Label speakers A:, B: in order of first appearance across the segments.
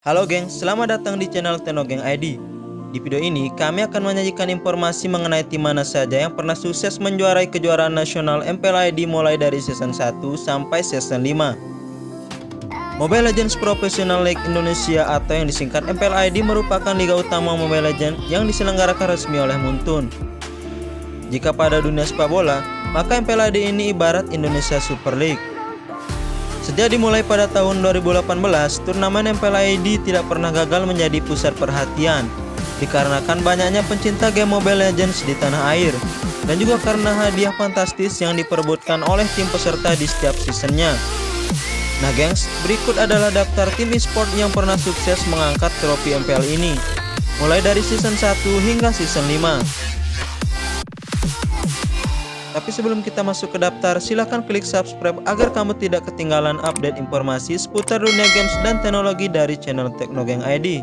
A: Halo geng, selamat datang di channel Tenogeng ID. Di video ini, kami akan menyajikan informasi mengenai tim mana saja yang pernah sukses menjuarai kejuaraan nasional MPL ID mulai dari season 1 sampai season 5. Mobile Legends Professional League Indonesia atau yang disingkat MPL ID merupakan liga utama Mobile Legends yang diselenggarakan resmi oleh Muntun. Jika pada dunia sepak bola, maka MPL ID ini ibarat Indonesia Super League. Sejak dimulai pada tahun 2018, turnamen MPL ID tidak pernah gagal menjadi pusat perhatian dikarenakan banyaknya pencinta game Mobile Legends di tanah air dan juga karena hadiah fantastis yang diperebutkan oleh tim peserta di setiap seasonnya. Nah gengs, berikut adalah daftar tim e-sport yang pernah sukses mengangkat trofi MPL ini mulai dari season 1 hingga season 5. Tapi sebelum kita masuk ke daftar, silahkan klik subscribe agar kamu tidak ketinggalan update informasi seputar dunia games dan teknologi dari channel Tenogeng ID.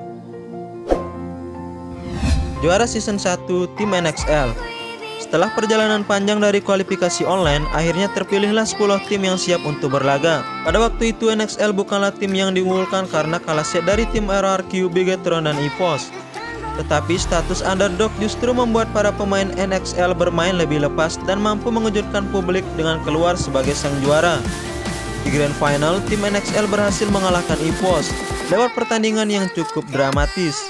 A: Juara season 1 tim NXL. Setelah perjalanan panjang dari kualifikasi online, akhirnya terpilihlah 10 tim yang siap untuk berlaga. Pada waktu itu NXL bukanlah tim yang diunggulkan karena kalah set dari tim RRQ, Bigetron dan EVOS. Tetapi status underdog justru membuat para pemain NXL bermain lebih lepas dan mampu mengejutkan publik dengan keluar sebagai sang juara. Di Grand Final, tim NXL berhasil mengalahkan EVOS lewat pertandingan yang cukup dramatis,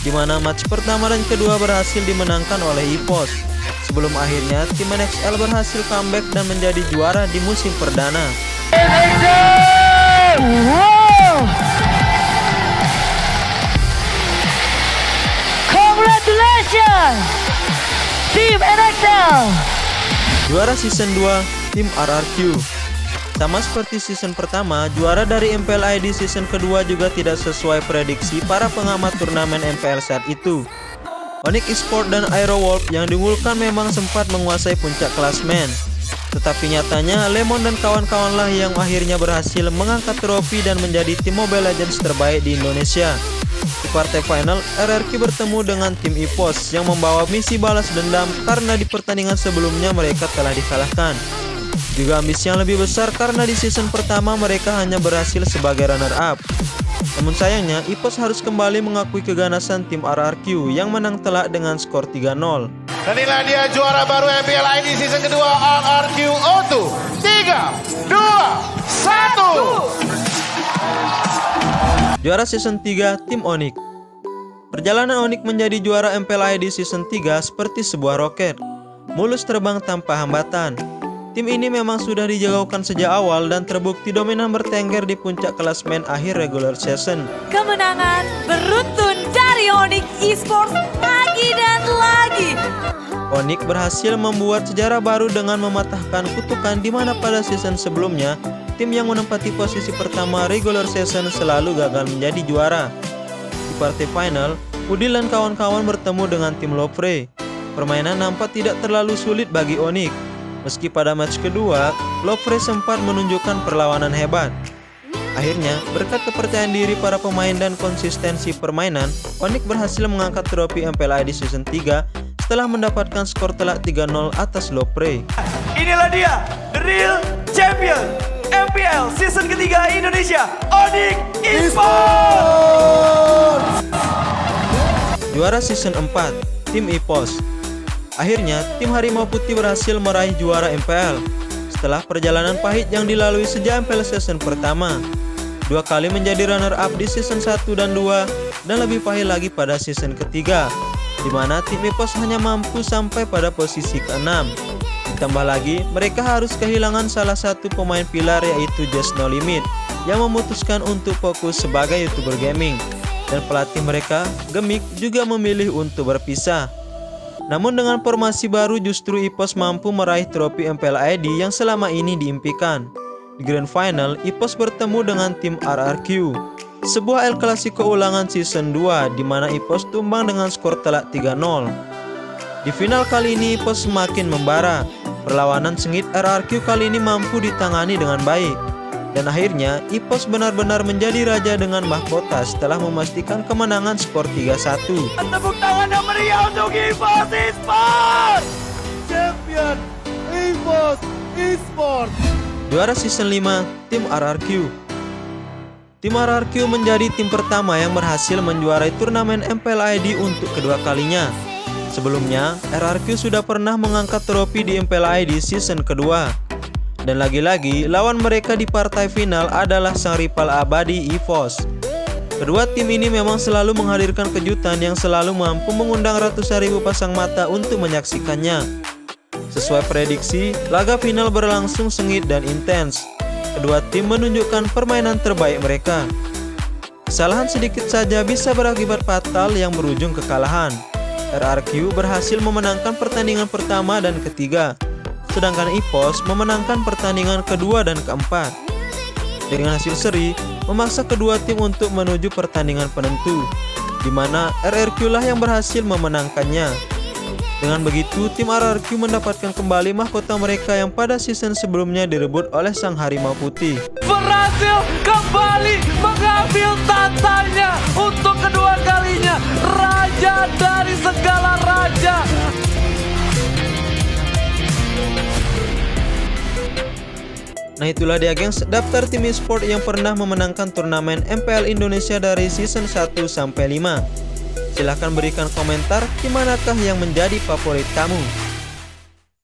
A: di mana match pertama dan kedua berhasil dimenangkan oleh EVOS. Sebelum akhirnya tim NXL berhasil comeback dan menjadi juara di musim perdana.
B: Congratulations, Tim NXL.
A: Juara season 2, tim RRQ. Sama seperti season pertama, juara dari MPL ID season kedua juga tidak sesuai prediksi para pengamat turnamen MPL saat itu. Onyx Esports dan Aerowolf yang diunggulkan memang sempat menguasai puncak klasmen. Tetapi nyatanya Lemon dan kawan-kawanlah yang akhirnya berhasil mengangkat trofi dan menjadi tim Mobile Legends terbaik di Indonesia. Di partai final, RRQ bertemu dengan tim EVOS yang membawa misi balas dendam karena di pertandingan sebelumnya mereka telah dikalahkan. Juga ambisi yang lebih besar karena di season pertama mereka hanya berhasil sebagai runner-up. Namun sayangnya, EVOS harus kembali mengakui keganasan tim RRQ yang menang telak dengan skor 3-0.
C: Dan inilah dia juara baru MPL ID season kedua RRQ O2. 3, 2, 1.
A: Juara season 3 tim Onyx. Perjalanan Onyx menjadi juara MPL ID season 3 seperti sebuah roket, mulus terbang tanpa hambatan. Tim ini memang sudah dijauhkan sejak awal dan terbukti dominan bertengger di puncak klasmen akhir regular season.
B: Kemenangan beruntun dari Onyx Esports lagi dan lagi.
A: Onyx berhasil membuat sejarah baru dengan mematahkan kutukan di mana pada season sebelumnya tim yang menempati posisi pertama regular season selalu gagal menjadi juara. Di partai final, Udil dan kawan-kawan bertemu dengan tim Lofre. Permainan nampak tidak terlalu sulit bagi Onyx. Meski pada match kedua, Lofre sempat menunjukkan perlawanan hebat. Akhirnya, berkat kepercayaan diri para pemain dan konsistensi permainan, Onyx berhasil mengangkat trofi MPL ID season 3 setelah mendapatkan skor telak 3-0 atas Lofre.
D: Inilah dia, the real champion MPL season ketiga Indonesia, Onyx Esports.
A: Juara season 4, tim EVOS. Akhirnya, tim Harimau Putih berhasil meraih juara MPL setelah perjalanan pahit yang dilalui sejak MPL season pertama. 2 kali menjadi runner-up di season 1 dan 2, dan lebih pahit lagi pada season ketiga, di mana tim EVOS hanya mampu sampai pada posisi ke-6. Ditambah lagi, mereka harus kehilangan salah satu pemain pilar yaitu Just No Limit yang memutuskan untuk fokus sebagai YouTuber gaming, dan pelatih mereka, Gemik, juga memilih untuk berpisah. Namun dengan formasi baru justru EVOS mampu meraih trofi MPL ID yang selama ini diimpikan. Di Grand Final, EVOS bertemu dengan tim RRQ, sebuah El Clasico ulangan season 2 di mana EVOS tumbang dengan skor telak 3-0. Di final kali ini EVOS semakin membara. Perlawanan sengit RRQ kali ini mampu ditangani dengan baik. Dan akhirnya EVOS benar-benar menjadi raja dengan mahkota setelah memastikan kemenangan skor 3-1.
D: Tepuk tangan yang meriah untuk EVOS Esports.
C: Champion EVOS Esports.
A: Juara season 5 tim RRQ. tim RRQ menjadi tim pertama yang berhasil menjuarai turnamen MPL ID untuk kedua kalinya. Sebelumnya, RRQ sudah pernah mengangkat trofi di MPL ID season kedua. Dan lagi-lagi, lawan mereka di partai final adalah sang rival abadi EVOS. Kedua tim ini memang selalu menghadirkan kejutan yang selalu mampu mengundang ratusan ribu pasang mata untuk menyaksikannya. Sesuai prediksi, laga final berlangsung sengit dan intens. Kedua tim menunjukkan permainan terbaik mereka. Kesalahan sedikit saja bisa berakibat fatal yang berujung kekalahan. RRQ berhasil memenangkan pertandingan pertama dan ketiga, sedangkan EVOS memenangkan pertandingan kedua dan keempat. Dengan hasil seri, memaksa kedua tim untuk menuju pertandingan penentu, di mana RRQ lah yang berhasil memenangkannya. Dengan begitu, tim RRQ mendapatkan kembali mahkota mereka yang pada season sebelumnya direbut oleh sang Harimau Putih.
D: Berhasil kembali mengambil tatanya untuk kedua kalinya. Raja dari segala raja.
A: Nah itulah dia gengs, daftar tim e-sport yang pernah memenangkan turnamen MPL Indonesia dari season 1 sampai 5. Silahkan berikan komentar, dimanakah yang menjadi favorit kamu.